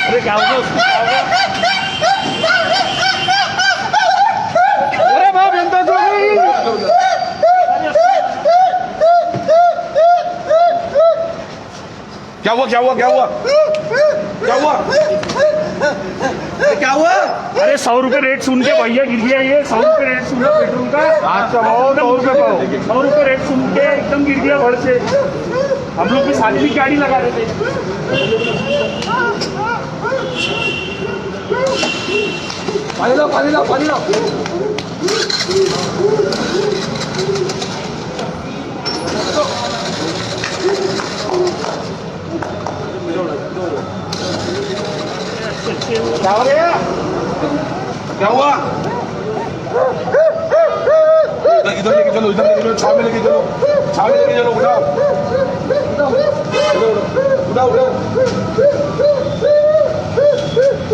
अरे क्या होगा उसको, क्या होगा? अरे बाप जनता तो गई। क्या हुआ क्या हुआ क्या हुआ क्या हुआ क्या हुआ? अरे 100 रुपए रेट सुन के भैया गिर गया ये। 100 रुपए रेट सुना पेट्रोल का। अच्छा बहुत 100 रुपये पाओ। 100 रुपए रेट सुन के एकदम गिर गया भड़ से। हम लोग भी साथ भी गाड़ी लगा रहे थे। पानी लो पानी लो पानी लो। क्या हो गया? क्या हुआ? इधर लेके चलो, इधर लेके चलो, छाव में लेके चलो, छाव में लेके चलो। उठाओ उठाओ उठाओ,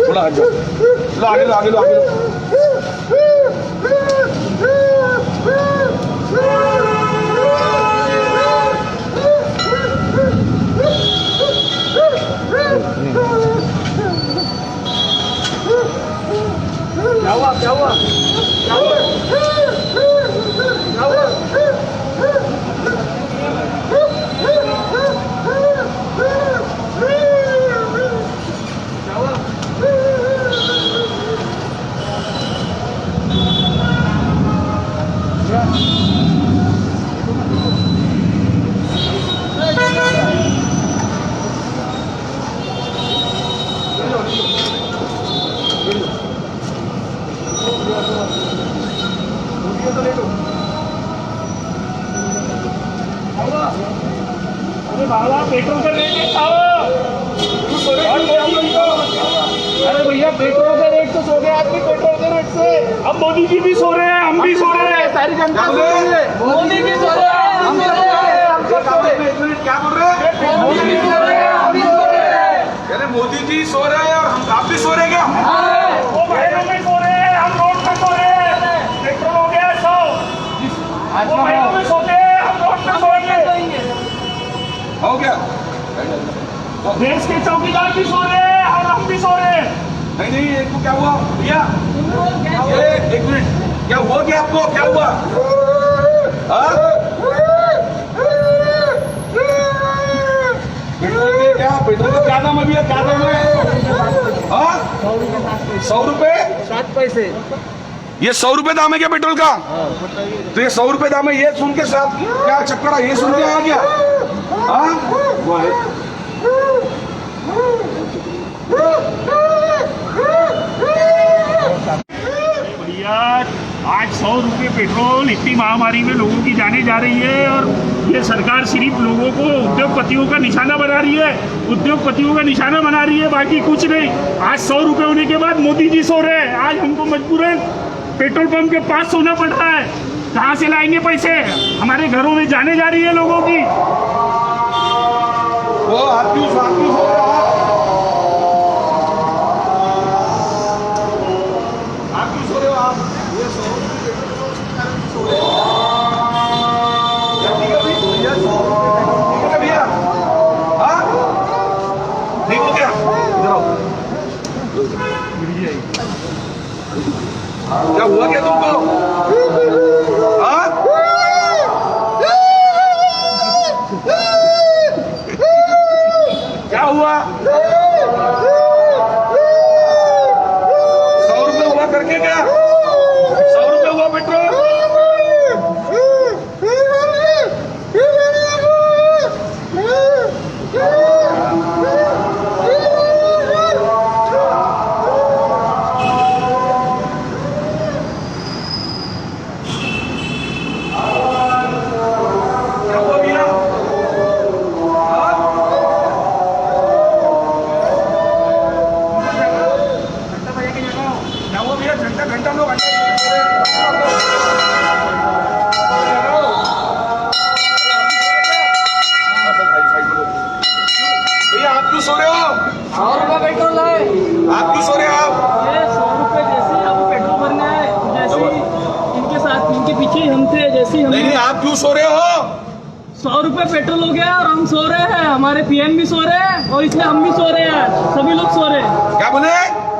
थोड़ा हट जाओ। लो आगे लो आगे लो आगे लो। क्या हुआ क्या हुआ क्या हुआ क्या हुआ? अरे बाबा पेट्रोल का रेट बताओ। अरे भैया पेट्रोल का रेट तो सो गया आदमी पेट्रोल के रेट से। अब मोदी जी भी सो रहे हैं, हम भी सो रहे हैं, सारी जनता सो रही है। मोदी भी सो रहे हैं, हम भी सो रहे हैं, हम सब सो रहे हैं। क्या बोल रहे हैं? मोदी भी सो रहे हैं, हम भी सो रहे हैं। अरे मोदी जी सो रहे हैं और हम आप भी सो रहे हैं क्या? वो महीनों में सो रहे हैं, हम रोड पे सो रहे हैं। पेट्रोल हो गया 100। वो महीनों में सोते हैं, हम रोड पे सोएंगे। हो गया? देश के चौकीदार भी सो रहे हैं और हम भी सो रहे हैं। नहीं नहीं, एक को क्या हुआ भैया? ये एक मिनट, क्या हुआ क्या आपको? क्या हुआ? हाँ? पेट्रोल के क्या, पेट्रोल का क्या दाम है भैया? क्या दाम है? हाँ? 100 रुपए 7 पैसे। ये 100 रुपए दाम है क्या पेट्रोल का? तो ये 100 रुपए दाम है, ये सुन के साथ क्या चक्कर है? ये सुन के आ गया। हाँ? भैया आज 100 रुपये पेट्रोल, इतनी महामारी में लोगों की जाने जा रही है और ये सरकार सिर्फ लोगों को उद्योगपतियों का निशाना बना रही है। उद्योगपतियों का निशाना बना रही है, बाकी कुछ नहीं। आज 100 रुपये होने के बाद मोदी जी सो रहे हैं। आज हमको मजबूरन पेट्रोल पंप के पास सोना पड़ रहा है। कहाँ से लाएंगे पैसे? हमारे घरों में जाने जा रही है लोगों की। वो आप क्यों सो रहे हो? आप क्यों सो रहे हो? आप ये सो रहे हो? ठीक है भैया, 100 रुपये ठीक है भैया। हाँ ठीक हो गया? इधर आओ। क्या हुआ क्या तुमको? हाँ? क्या हुआ? 100 रुपये हुआ करके क्या? 100 रुपये हुआ पेट्रोल? क्या हुआ भैया? क्या हुआ भैया? घंटा घंटा लोग भैया आप क्यों सो रहे हो? 100 रुपये पेट्रोल है। आप क्यों सो रहे हो? आप ये 100 रुपये जैसे ही आपको पेट्रोल भरना है, जैसे ही इनके साथ, इनके पीछे ही हम थे, जैसे ही नहीं हमने नहीं, आप क्यों सो रहे हो? 100 रुपये रुपए पेट्रोल हो गया और हम सो रहे हैं, हमारे पीएम भी सो रहे हैं और इसमें हम भी सो रहे हैं, सभी लोग सो रहे हैं। क्या बोले?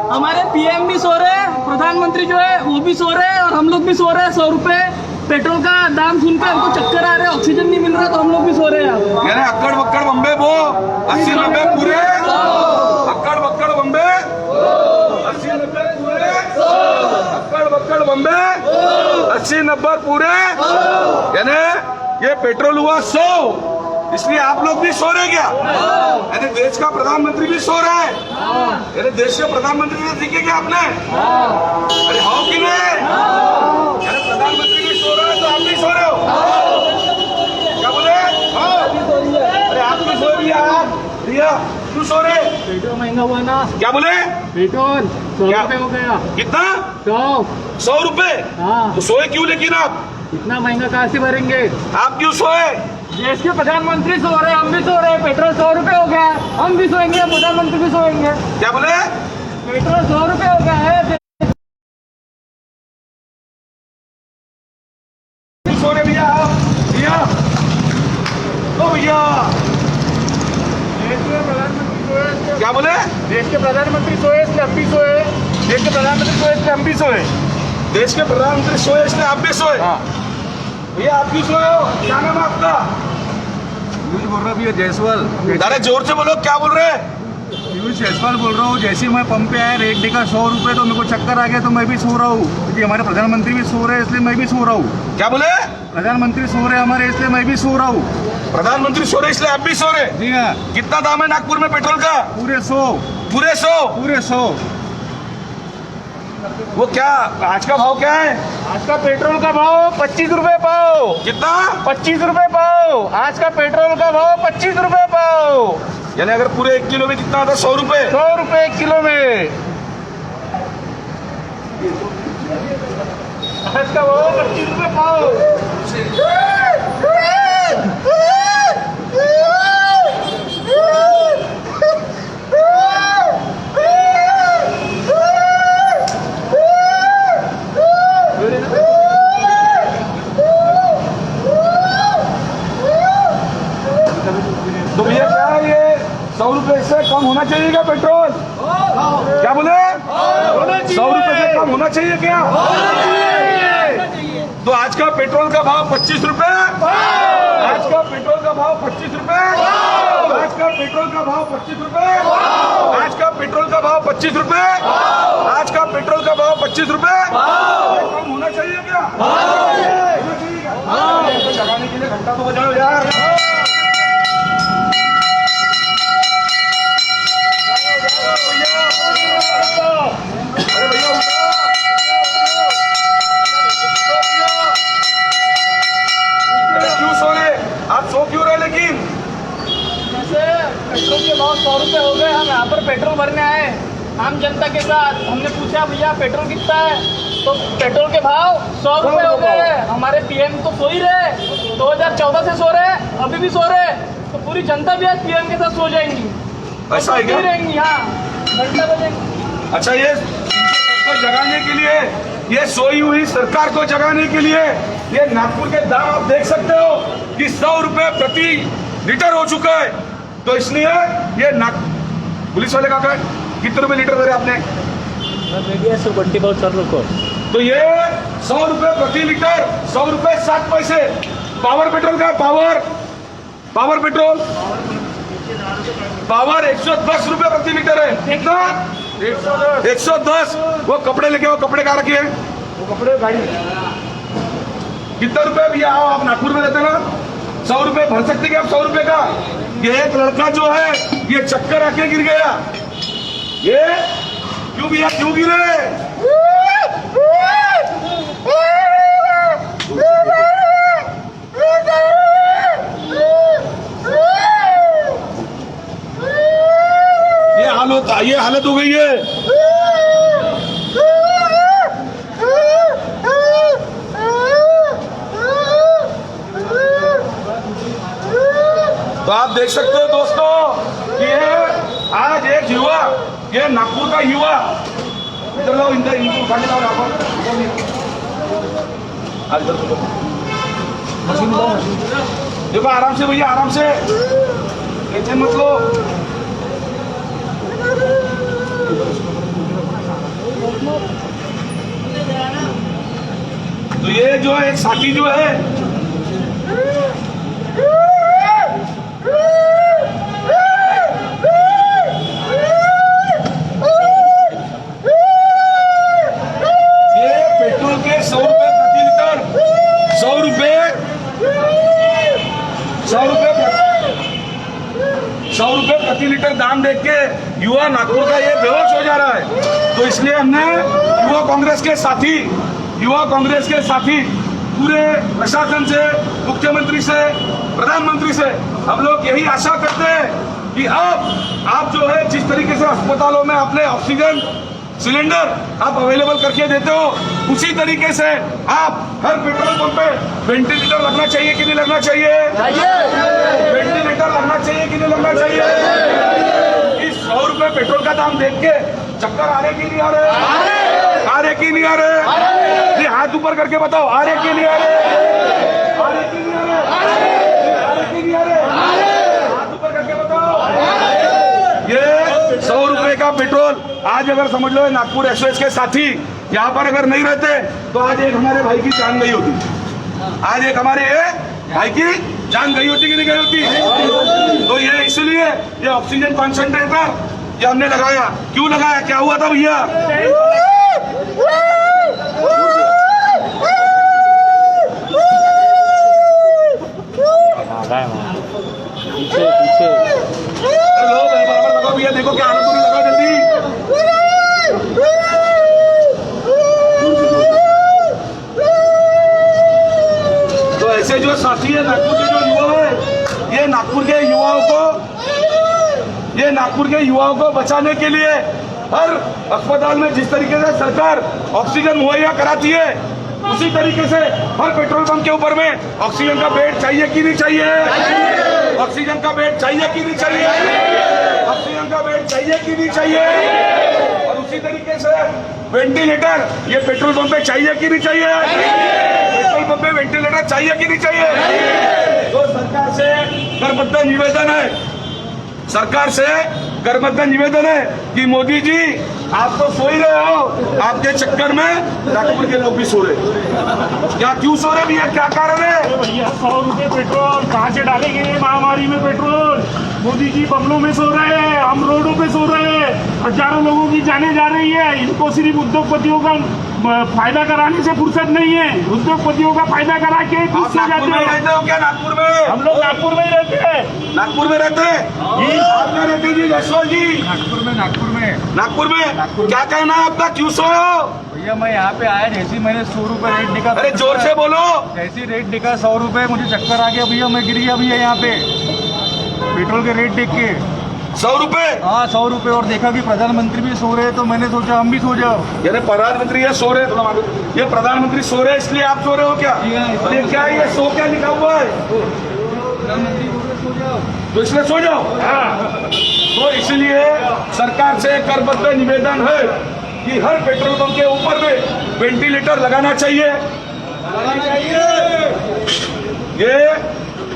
हमारे पीएम भी सो रहे हैं, प्रधानमंत्री जो है वो भी सो रहे हैं और हम लोग भी सो रहे हैं। 100 रुपए पेट्रोल का दाम सुनकर हमको चक्कर आ रहे हैं, ऑक्सीजन नहीं मिल रहा तो हम लोग भी सो रहे हैं। यानी अक्कड़ बक्कड़ बम्बे वो 80-90 पूरे, अक्कड़ बक्कड़ बम्बे 80-90 पूरे, अक्कड़ बक्कड़ बम्बे 80-90 पूरे। यानी ये पेट्रोल हुआ 100, इसलिए आप लोग भी सो रहे क्या? यानी देश का प्रधानमंत्री भी सो रहा है, यानी देश के प्रधानमंत्री ने दिखे क्या आपने? अरे हो कि नहीं? यानी प्रधानमंत्री भी सो रहा है तो आप भी सो रहे हो। क्या बोले? अरे आप भी सो रही यार, रिया क्यों सो रहे? पेट्रोल महंगा हुआ ना, क्या बोले? पेट्रोल 100 क्या? रुपए हो गया। कितना? 100। 100 रुपए? हाँ, तो सोए क्यों लेकिन आप? इतना महंगा कहाँ से भरेंगे? आप क्यों सोए? देश के प्रधानमंत्री सो रहे हैं, हम भी सो रहे हैं। पेट्रोल 100 रुपए हो गया है, हम भी सोएंगे, प्रधानमंत्री भी सोएंगे। क्या बोले? पेट्रोल 100 रुपए हो गया है। क्यों सो रहे भैया आप? भैया ओ भैया देश के प्रधानमंत्री सोए, क्या बोले? देश के प्रधानमंत्री सोए इसलिए हम भी सोए, देश के प्रधानमंत्री सोए इसलिए हम भी सोए। देश के प्रधानमंत्री सोए इसलिए आप भी सोए। हाँ। भैया आप क्यों सोए हो? क्या नाम है आपका? बोल रहा भैया जायसवाल। अरे जोर से बोलो, क्या बोल रहे हैं? पीयूष जायसवाल बोल रहा हूँ। जैसे ही मैं पंप पे आया रेट देखा 100 रुपए तो मेरे को चक्कर आ गया तो मैं भी सो रहा हूँ, क्योंकि हमारे प्रधानमंत्री भी सो रहे हैं इसलिए मैं भी सो रहा हूँ। क्या बोले? प्रधानमंत्री सो रहे हैं हमारे इसलिए मैं भी सो रहा हूँ। प्रधानमंत्री सो रहे इसलिए आप भी सो रहे। जी हाँ, कितना दाम है नागपुर में पेट्रोल का? पूरे 100। पूरे 100। पूरे 100। वो क्या आज का भाव क्या है? आज का पेट्रोल का भाव 25 रुपए पाओ। कितना? 25 रुपए पाओ। आज का पेट्रोल का भाव 25 रुपए पाओ। यानी अगर पूरे 1 किलो में कितना आता? 100 रुपए। 100 रुपए 1 किलो में। आज का भाव 25 रुपए पाओ। तो भैया क्या है ये 100 रुपए से कम होना चाहिए क्या पेट्रोल? क्या बोले? 100 रुपए से कम होना चाहिए क्या? तो आज का पेट्रोल का भाव 25 रुपए। आज का पेट्रोल का भाव 25 रुपए। आज का पेट्रोल का भाव 25 रुपए। आज का पेट्रोल का भाव 25 रुपए। आज का पेट्रोल का भाव 25 रुपए। कम होना चाहिए क्या? होना चाहिए क्या? जगाने के लिए घंटा तो बजाओ यार। अरे भैया क्यों सो रहे? आप सो क्यों रहे? लेकिन जैसे पेट्रोल के भाव 100 रुपए हो गए, हम यहाँ पर पेट्रोल भरने आए आम जनता के साथ। हमने पूछा भैया पेट्रोल कितना है, तो पेट्रोल के भाव 100 रुपए हो गए। हमारे पीएम तो सो ही रहे, 2014 से सो रहे, अभी भी सो रहे, तो पूरी जनता भी आज पीएम के साथ सो जाएंगी। ऐसा है क्या? रहेंगी, हाँ, घंटा बजेंगी। अच्छा, ये को जगाने के लिए, ये सोई हुई सरकार को जगाने के लिए ये नागपुर के दाम आप देख सकते हो कि 100 रुपए प्रति लीटर हो चुका है। तो इसलिए ये पुलिस वाले का कितने रुपए लीटर दे रहे आपने? तो ये 100 रुपए प्रति लीटर, 100 रुपए 7 पैसे। पावर पेट्रोल का पावर पेट्रोल पावर 110 रुपए प्रति लीटर है। कितना? 110। वो कपड़े लेके आओ, कपड़े कहाँ रखे हैं? वो कपड़े गाड़ी। कितना रुपए भैया? आओ, आप नागपुर में रहते ना, 100 रुपए भर सकते क्या आप? 100 रुपए का ये एक लड़का जो है ये चक्कर आके गिर गया। ये क्यों भैया, क्यों गिरे? ये हालत हो गई है। तो आप देख सकते हो दोस्तों कि ये आज एक युवा, ये नागपुर का युवा, इधर लाओ, इनको उठा के लाओ यहाँ पर। मशीन लाओ, मशीन। देखो आराम से भैया, आराम से, ऐसे मत लो। तो ये जो है एक साथी जो है ये पेट्रोल के 100 रुपए प्रति लीटर, 100 रुपए प्रति लीटर दाम देख के युवा नागपुर का ये बेहोश हो जा रहा है। तो इसलिए हमने युवा कांग्रेस के साथी पूरे प्रशासन से, मुख्यमंत्री से, प्रधानमंत्री से हम लोग यही आशा करते हैं कि आप जो है जिस तरीके से अस्पतालों में अपने ऑक्सीजन सिलेंडर आप अवेलेबल करके देते हो, उसी तरीके से आप हर पेट्रोल पंप पे वेंटिलेटर लगना चाहिए कि नहीं लगना चाहिए? वेंटिलेटर लगना चाहिए कि नहीं लगना चाहिए? इस 100 रुपए पेट्रोल का दाम देख के चक्कर आ रहे कि नहीं आ रहे? आ रहे कि नहीं आ रहे? ये हाथ ऊपर करके बताओ, आ रहे कि नहीं आ रहे? आ रहे कि नहीं आ रहे? आ रहे कि नहीं आ रहे? हाथ ऊपर करके बताओ। ये 100 रुपए का पेट्रोल आज अगर समझ लो नागपुर एक्सप्रेस के साथी यहाँ पर अगर नहीं रहते तो आज एक हमारे भाई की जान गई होती, आज एक हमारे भाई की जान गई होती कि नहीं गई होती? तो ये इसलिए ये ऑक्सीजन कॉन्सेंट्रेटर ये हमने लगाया। क्यों लगाया, क्या हुआ था भैया? बराबर लगाओ भैया, देखो क्या हालत पूरी, लगाओ जल्दी। तो ऐसे जो साथी है नागपुर के जो युवा है, ये नागपुर के युवाओं को बचाने के लिए हर अस्पताल में जिस तरीके से सरकार ऑक्सीजन मुहैया कराती है, उसी तरीके से हर पेट्रोल पंप के ऊपर में ऑक्सीजन का बेड चाहिए कि नहीं चाहिए? ऑक्सीजन का बेड चाहिए कि नहीं चाहिए? ऑक्सीजन का बेड चाहिए कि नहीं चाहिए? और उसी तरीके से वेंटिलेटर ये पेट्रोल पंप पे चाहिए कि नहीं चाहिए? पेट्रोल पंप पे वेंटिलेटर चाहिए कि नहीं चाहिए? तो सरकार से करबद्ध निवेदन है कि मोदी जी आप तो सो ही रहे हो, आपके चक्कर में नागपुर के लोग भी सो रहे। क्या क्यों सो रहे भैया, क्या कारण है? भैया 100 रुपए पेट्रोल कहाँ से डालेंगे महामारी में पेट्रोल? मोदी जी बंगलों में सो रहे हैं, हम रोडों पे सो रहे हैं, हजारों लोगों की जाने जा रही है। इनको सिर्फ उद्योगपतियों का फायदा कराने से फुर्सत नहीं है, उद्योगपतियों का फायदा करा के आप नागपुर में रहते हो क्या? नागपुर में हम लोग नागपुर में ही रहते हैं। नागपुर में रहते हैं आप में रहते जी जसवाल जी? नागपुर में क्या कहना है आपका, क्यों सोए हो भैया? मैं यहाँ पे आया, जैसे मैंने 100 रुपए रेट दिखा, अरे जोर से बोलो। जैसी रेट दिखा 100 रुपए, मुझे चक्कर आ गया भैया, मैं गिर गया भैया यहाँ पे पेट्रोल के रेट देख के। 100 रुपए? हाँ 100 रुपए, और देखा कि प्रधानमंत्री भी सो रहे हैं तो मैंने सोचा हम भी सो जाओ। यानी प्रधानमंत्री ये सो रहे, ये प्रधानमंत्री सो रहे इसलिए आप सो रहे हो क्या? ये क्या है, ये सो क्या लिखा हुआ है? प्रधानमंत्री सो जाओ तो इसलिए सो जाओ। तो इसलिए सरकार से करबद्ध निवेदन है कि हर पेट्रोल पंप के ऊपर में वेंटिलेटर लगाना चाहिए।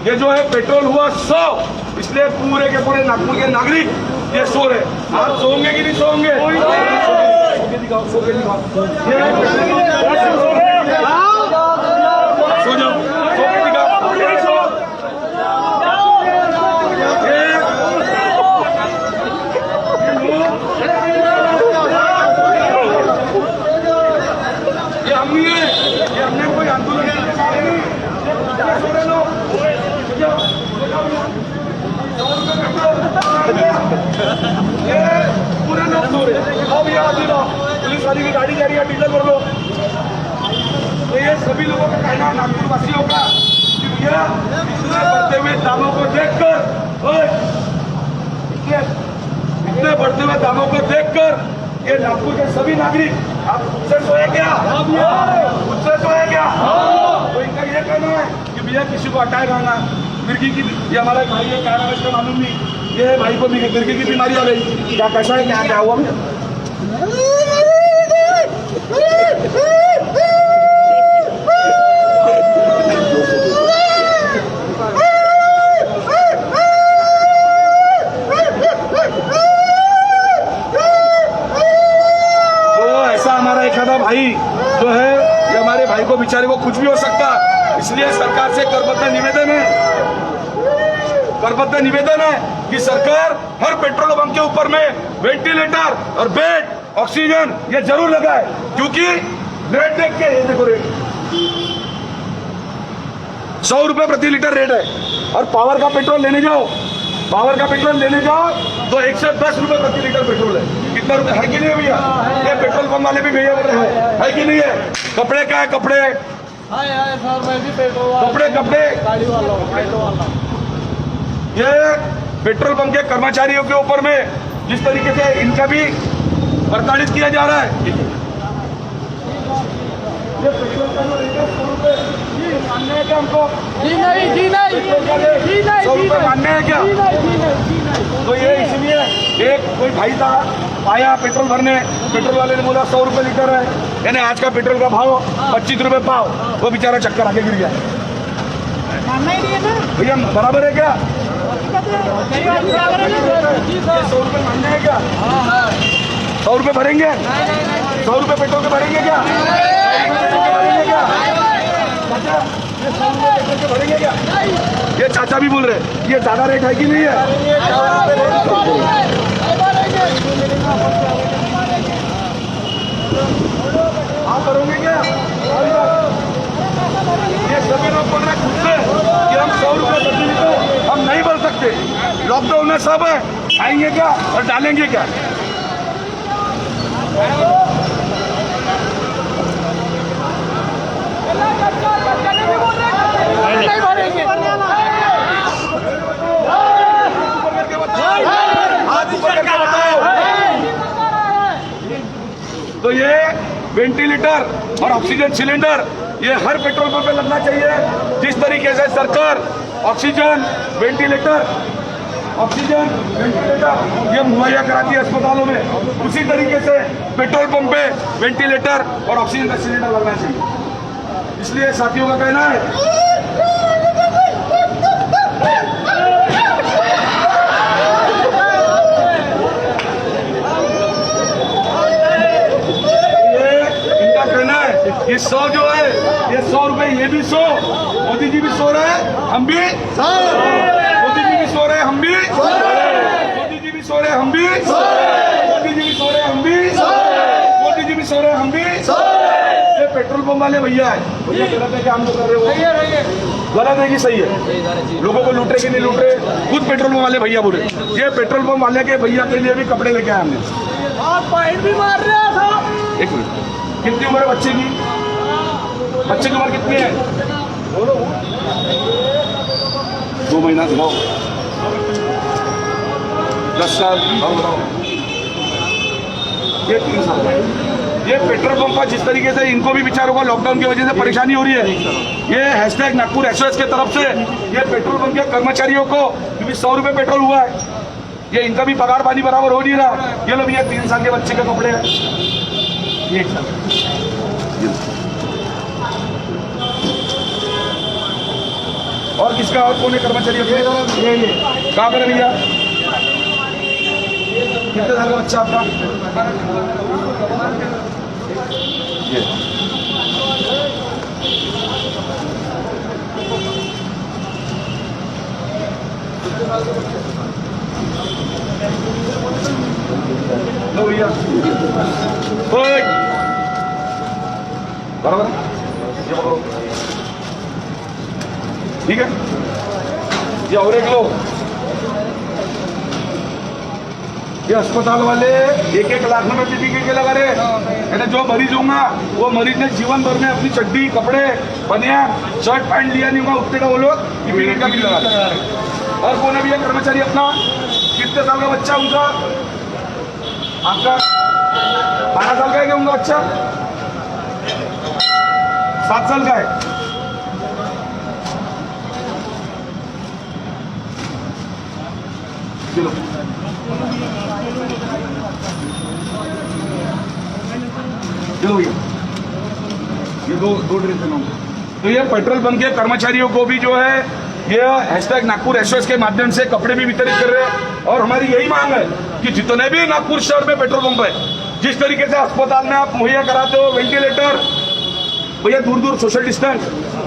ये जो है पेट्रोल हुआ 100, इसलिए पूरे के पूरे नागपुर के नागरिक ये सो रहे। आप सोएंगे कि नहीं सोएंगे? सो के दिखाओ। सो जाओ, सो के दिखाओ। ये हमने कोई आंदोलन नहीं। पूरे लोग सो रहे। अब यहाँ पुलिस वाली की गाड़ी जा रही है, डीजल भर लो। तो ये सभी लोगों का कहना, नागपुर वासियों का, कि भैया इतने बढ़ते हुए दामों को देखकर, इतने बढ़ते हुए दामों को देखकर ये नागपुर के सभी नागरिक आप उससे सोए क्या? उससे सोए क्या? तो इनका ये कहना है कि भैया किसी को हटाए रहना। मिर्गी की, ये हमारा भाई है, क्या नाम है इसका मालूम नहीं, ये भाई को मिर्गी की बीमारी आ गई। क्या कैसा है, क्या हुआ भैया? भाई जो है ये हमारे भाई को बेचारे को कुछ भी हो सकता, इसलिए सरकार से करबद्ध निवेदन है कि सरकार हर पेट्रोल पंप के ऊपर में वेंटिलेटर और बेड ऑक्सीजन ये जरूर लगाए, क्योंकि रेट देख के ये देखो रेट 100 रुपए प्रति लीटर रेट है। और पावर का पेट्रोल लेने जाओ तो 110 रुपए प्रति लीटर पेट्रोल है। कितना रुपए है कि नहीं भैया? ये पेट्रोल पंप वाले भी भैया बोल रहे हैं, है कि नहीं है? कपड़े का है, कपड़े सर मैं भी पेट्रोल कपड़े गाड़ी वाला हूँ, पेट्रोल वाला। ये पेट्रोल पंप के कर्मचारियों के ऊपर में जिस तरीके से इनका भी प्रताड़ित किया जा रहा है। ये पेट्रोल का जो रेट है 100 रुपए, जी मानने है क्या हमको? जी नहीं 100 रुपए मानने हैं क्या? तो ये इसलिए एक कोई भाई था आया पेट्रोल भरने, पेट्रोल वाले ने बोला 100 रुपए लीटर है, यानी आज का पेट्रोल का भाव 25 रुपए पाव, वो बेचारा चक्कर आके गिर गया। मानना ही नहीं है ना भैया बराबर है क्या? 100 रुपए मानने हैं क्या? 100 रुपए भरेंगे? 100 रुपए पेट्रोल के भरेंगे क्या? ये 100 रुपए पेट्रोल के भरेंगे क्या? ये चाचा भी बोल रहे ये ज्यादा रेट है कि नहीं है? आप भरोगे क्या? ये सभी लोग बोल रहे खुद से कि हम 100 रुपए प्रति लीटर हम नहीं भर सकते, लॉकडाउन में सब है, आएंगे क्या और डालेंगे क्या? नहीं भरेंगे। हाथ ऊपर करके बताओ। तो ये वेंटिलेटर और ऑक्सीजन सिलेंडर ये हर पेट्रोल पंप पे लगना चाहिए। जिस तरीके से सरकार ऑक्सीजन वेंटिलेटर ये मुहैया कराती है अस्पतालों में, उसी तरीके से पेट्रोल पंप पे वेंटिलेटर और ऑक्सीजन का सिलेंडर लगना चाहिए। इसलिए साथियों का कहना है ये 100 जो है ये 100 रुपए ये भी 100, मोदी जी भी सो रहे हैं हम भी, मोदी जी भी सो रहे हैं हम भी, मोदी जी भी सो रहे हैं हम भी, मोदी जी भी सो रहे हैं हम भी, मोदी जी भी सो रहे हैं हम भी। ये पेट्रोल पंप वाले भैया है, भैया गलत है क्या हम लोग कर रहे हो? गलत है कि सही है? लोगों को लूट रहे कि नहीं लूट रहे? खुद पेट्रोल पंप वाले भैया बोले। ये पेट्रोल पंप वाले के भैया के लिए भी कपड़े लेके आए हमने। आप पाइप भी मार रहे था। एक मिनट, कितनी उम्र है बच्चे की? बच्चे की उम्र कितनी है? 2 महीना दिखाओ, 10 साल, ये 3 साल। ये पेट्रोल पंप पर जिस तरीके से इनको भी बेचारों को लॉकडाउन की वजह से परेशानी हो रही है, ये हैशटैग नागपुर SOS के तरफ से ये पेट्रोल पंप के कर्मचारियों को, क्योंकि 100 रुपए पेट्रोल हुआ है, ये इनका भी पगार पानी बराबर हो नहीं रहा। ये लो भैया 3 साल के बच्चे के कपड़े हैं, 1 साल। और किसका और कौन है कर्मचारियों के? कहाँ पर है भैया? कितने साल का बच्चा आपका? ये लो भैया, बराबर ये पकड़ो, ठीक है? ये और एक लो। ये अस्पताल वाले 1-1 लाख में PPE के लगा रहे हैं। जो मरीज होगा वो मरीज ने जीवन भर में अपनी चड्डी कपड़े बनियान शर्ट पैंट लिया नहीं होगा, उतने का वो लोग PPE का बिल लगा रहे हैं। और कौन है भैया कर्मचारी अपना? कितने साल का बच्चा उनका? आपका 12 साल का है क्या उनका बच्चा? 7 साल का है। चलो चलो भैया, ये दो ड्रेस है। तो ये पेट्रोल पंप के कर्मचारियों को भी जो है ये हैशटैग नागपुर SOS के माध्यम से कपड़े भी वितरित कर रहे हैं। और हमारी यही मांग है कि जितने भी नागपुर शहर में पेट्रोल पंप है जिस तरीके से अस्पताल में आप मुहैया कराते हो वेंटिलेटर, भैया दूर दूर सोशल डिस्टेंस,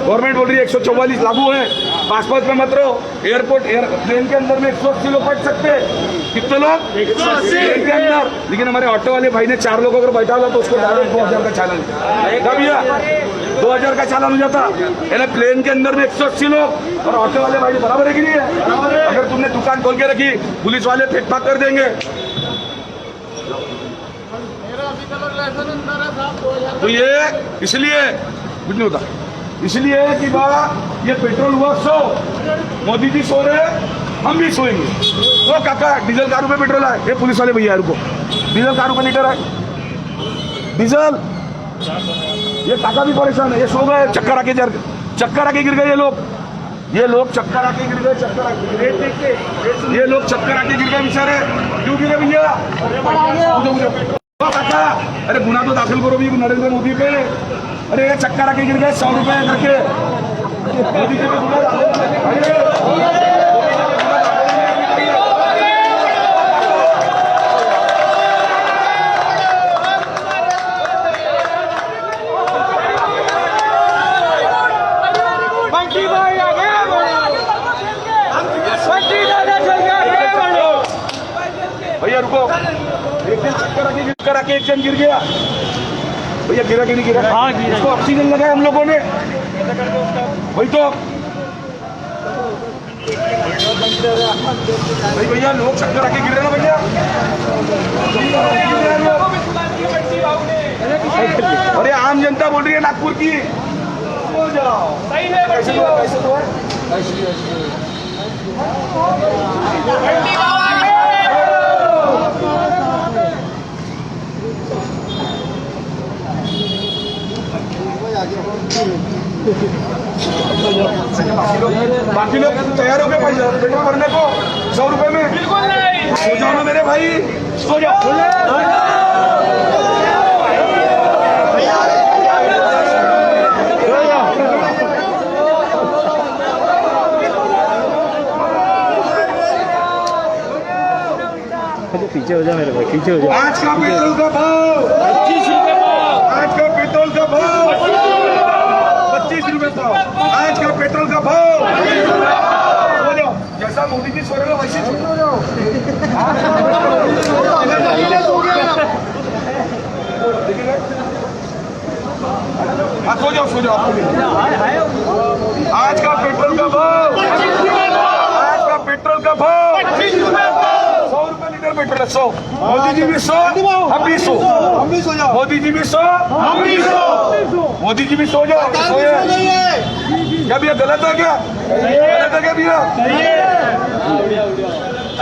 गवर्नमेंट बोल रही है 144 लागू है, पास में मत रहो। एयरपोर्ट प्लेन के अंदर में 180 लोग बैठ सकते हैं। कितने लोग? 180 के अंदर। लेकिन हमारे ऑटो वाले भाई ने 4 लोगों अगर बैठा हुआ तो उसको डायरेक्ट 2000 का चालान, भैया 2000 का चालान हो जाता है। प्लेन के अंदर में 180 लोग और ऑटो वाले भाई बराबर है कि नहीं है? अगर तुमने दुकान खोल के रखी, पुलिस वाले फेंक फाक कर देंगे। तो ये इसलिए कुछ नहीं होता, इसलिए कि ये पेट्रोल हुआ 100, मोदी जी सो रहे, हम भी सोएंगे। तो काका डीजल का रुपये पेट्रोल है, ये पुलिस वाले भैया रुको, डीजल का रुपये लीटर है डीजल। ये काका भी परेशान है, ये सो गए, चक्कर आके गिर गए ये लोग चक्कर आके गिर गए, ये लोग चक्कर आके गिर गए बेचारे। क्यों गिरे भैया? काका अरे गुना तो दाखिल करो भी नरेंद्र मोदी पे। अरे ये चक्कर आके गिर गए 100 रुपए करके, मोदी जी पे गुना भैया रुको, चक्कर आके एक जन गिर गया भैया, गिरा कि नहीं गिरा? हाँ गिरा। इसको ऑक्सीजन लगाया हम लोगों ने, वही तो भाई भैया लोग चक्कर आके गिर रहे ना भैया। अरे आम जनता बोल रही है नागपुर की, बाकी लोग तैयार हो गए भाई पेट्रोल भरने को 100 रुपए में। बिल्कुल नहीं, सो जाओ ना मेरे भाई, सो जाओ। पीछे हो जा मेरे भाई, पीछे हो जा। आज का पेट्रोल का भाव 25 रुपए भाव, आज का पेट्रोल का भाव 25 रुपए भाव, आज का पेट्रोल का भाव। सो जाओ, जैसा मोदी जी सो रहे हो वैसे सो जाओ। हाँ सो जाओ, सो जाओ। आज का पेट्रोल का भाव, आज का पेट्रोल का भाव 100 रुपए लीटर पेट्रोल है। 100, मोदी जी भी 100, हम भी 100, हम भी सो जाओ। मोदी जी भी 100, हम भी 100, मोदी जी भी सो जाओ। क्या भैया गलत है क्या? गलत है क्या भैया?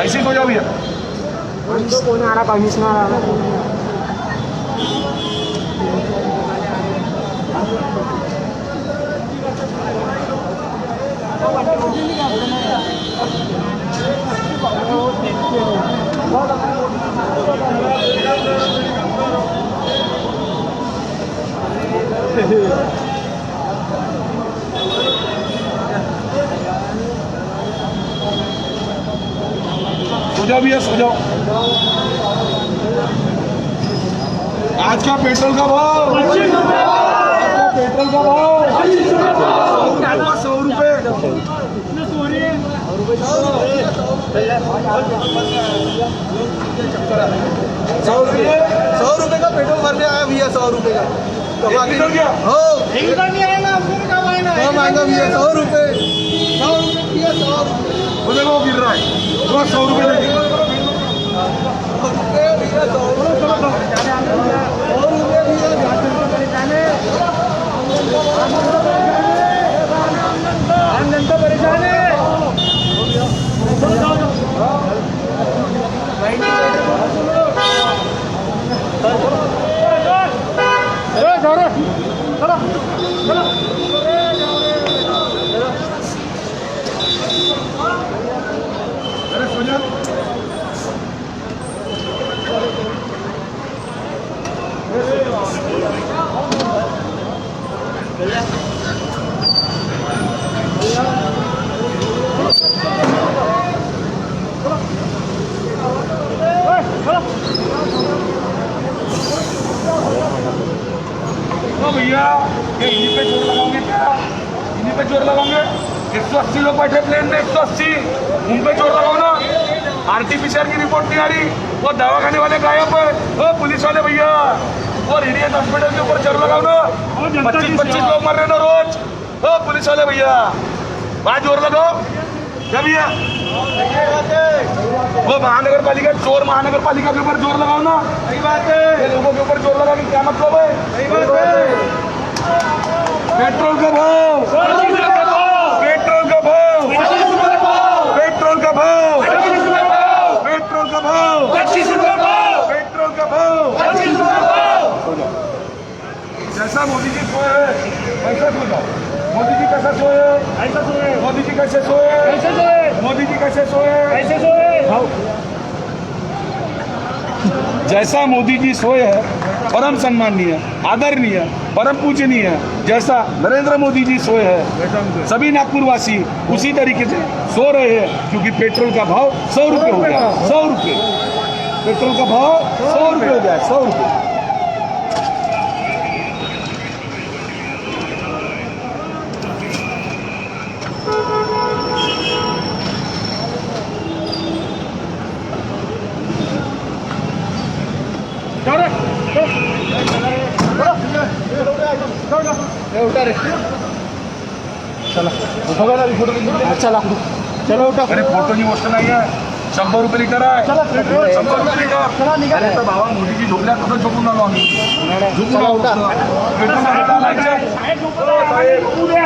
ऐसे ही सो जाओ भैया। सो जाओ भैया, सो जाओ। आज का पेट्रोल का भाव, पेट्रोल का भाव 100 रुपए। 100 रुपए का पेट्रोल भरने आया भैया, 100 रुपए का महंगा भैया, 100 रुपए भैया, 100 रुपए वो गिर रहा है, वो 100 रुपए जनता परेशान है। दिल्ली पे जोर लगाओगे? 180 लोग बैठे प्लेन में, 180 मुंबई जोर लगाओ ना। आरटीपीसीआर की रिपोर्ट नहीं आ रही, वो दवाखाने वाले गायब है। वो पुलिस वाले भैया, और हिरियत हॉस्पिटल के ऊपर जोर लगाओ ना। 25-25 लोग मर रहे ना रोज। ओ पुलिस वाले भैया, वहाँ जोर लगाओ क्या भैया? वो महानगर पालिका, चोर महानगर पालिका के ऊपर जोर लगाओ ना। सही बात है, ये लोगों के ऊपर जोर लगा के क्या मतलब है? सही बात है। पेट्रोल का भाव, पेट्रोल का भाव, पेट्रोल का भाव, पेट्रोल का भाव, पेट्रोल का भाव। जैसा मोदी जी सोए है वैसा सो जाओ। मोदी जी कैसा सोए है? ऐसा सोए। मोदी जी कैसे सोए? ऐसे सोए। मोदी जी कैसे सोए? ऐसे सोए। जैसा मोदी जी सोए है परम सम्माननीय, आदरणीय, परम पूजनीय, जैसा नरेंद्र मोदी जी सोए हैं, सभी नागपुर वासी उसी तरीके से सो रहे हैं। क्योंकि पेट्रोल का भाव 100 रुपये हो गया। 100 रुपये पेट्रोल का भाव 100 रुपये हो गया। 100 रुपये। चलो उठा. अरे फोटोची गोष्ट नाही आहे. 100 रुपये लिटर आहे. 100 रुपये लिटर. अरे तर बाबा मोदीजी झोपल्या कसं झोपून आलो आम्ही. झोपून आलो. पेट्रोल महाग लागायचे. साहेब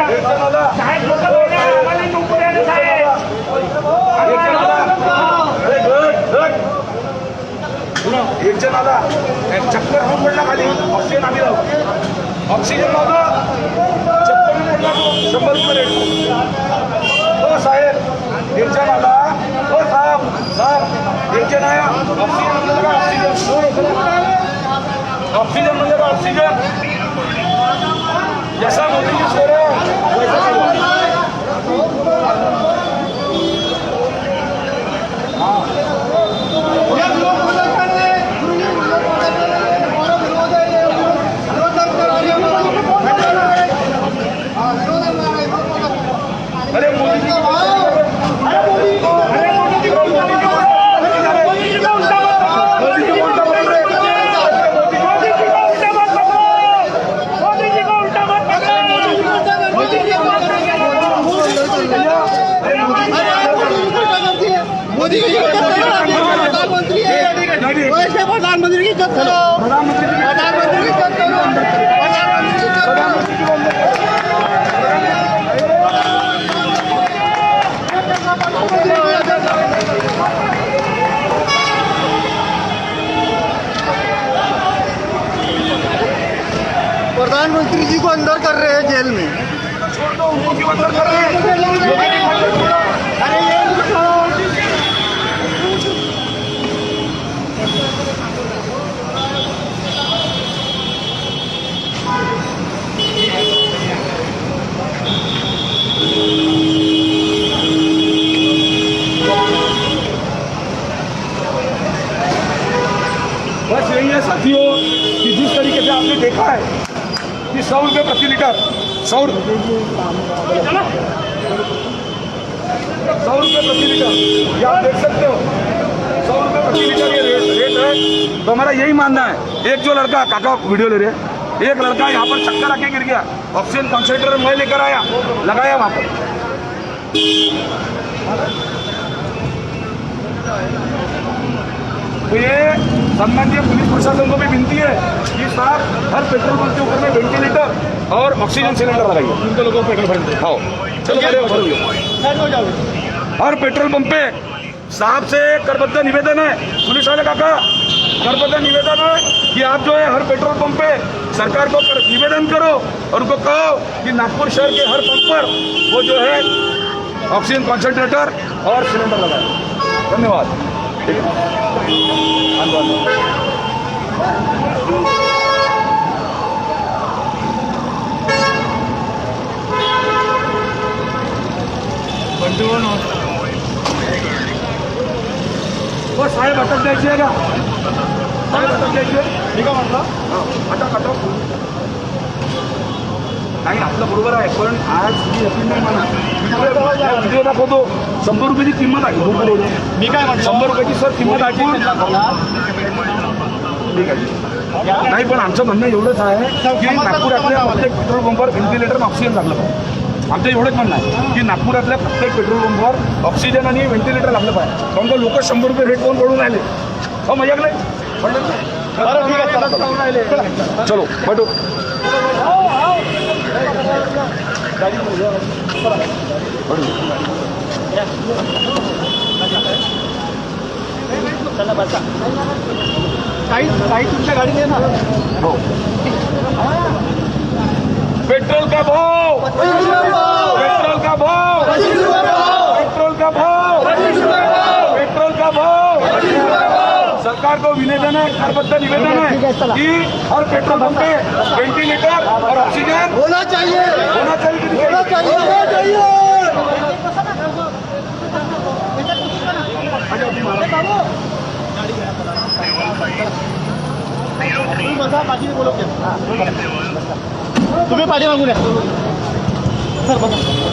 पेट्रोल आला. अरे एक जण आला चक्कर होऊन पडला खाली. ऑक्सिजन आम्ही लावतो. ऑक्सिजन लावतो. चक्कर पडला. 100 रुपये रेट. हो साहेब एक जण आला. हो साहेब एक जण आया. ऑक्सिजन म्हणजे का ऑक्सिजन. ऑक्सिजन म्हणजे का ऑक्सिजन. जैसा मोदी जी सो रहे हैं वैसा अरे मोदी जी मोदी की प्रधानमंत्री है. वैसे प्रधानमंत्री की इज्जत करो. प्रधानमंत्री की इज्जत करो. प्रधानमंत्री की इज्जत करो. प्रधानमंत्री जी को अंदर कर रहे हैं जेल में. छोड़ दो उनको क्यों अंदर कर रहे हैं. अरे ये बस यही है साथियों कि जिस तरीके से आपने देखा है कि 100 रुपये प्रति लीटर. 100 रुपये प्रति लीटर ये आप देख सकते हो. 100 रुपये प्रति लीटर ये रेट है. तो हमारा यही मानना है. एक जो लड़का काका वीडियो ले रहे हैं, एक लड़का यहाँ पर चक्कर आके गिर गया. ऑक्सीजन कॉन्सेंट्रेटर मैं लेकर आया, लगाया वहाँ पर. तो ये सम्मानीय पुलिस प्रशासन को भी विनती है कि साहब हर पेट्रोल पंप के ऊपर में वेंटिलेटर और ऑक्सीजन सिलेंडर लगाइए. उनको लोगों को पेट्रोल भरते हाँ चलो हर पेट्रोल पंप पे साहब से करबद्ध निवेदन है. पुलिस वाले काका करबद्ध निवेदन है कि आप जो है हर पेट्रोल पंप पे सरकार को निवेदन करो और उनको कहो कि नागपुर शहर के हर पंप पर वो जो है ऑक्सीजन कॉन्सेंट्रेटर और सिलेंडर लगाए. धन्यवाद. वो साहेब अटक द्यायची का. साहेब अटक द्यायची. ठीक आहे म्हटलं. अटक अटक नाही आपलं बरोबर आहे पण आज मी यकीन नाही म्हणा व्हिडिओ दाखवतो 100 रुपयाची किंमत आहे मी काय म्हणतो 100 रुपयाची सर किंमत ऐकून ठीक आहे नाही पण आमचं म्हणणं एवढंच आहे की नागपुरातल्या प्रत्येक पेट्रोल पंपवर व्हेंटिलेटर ऑक्सिजन लागलं पाहिजे आमचं एवढंच म्हणणं आहे की नागपुरातल्या प्रत्येक पेट्रोल पंपवर ऑक्सिजन आणि व्हेंटिलेटर लागलं पाहिजे कारण का लोक 100 रुपये रेट कोण पडून राहिले हो माझ्याकडे बरं ठीक आहे चलो बैठो काही तुमच्या गाडीने ना पेट्रोल का भाव पेट्रोल का भाव पेट्रोल का भाव पेट्रोल का भाव सरकार को निवेदन है करबद्ध निवेदन है कि हर पेट्रोल पंप पे वेंटिलेटर और ऑक्सीजन होना चाहिए होना चाहिए होना चाहिए होना चाहिए तुम्ही पाठी मागून या सर बघा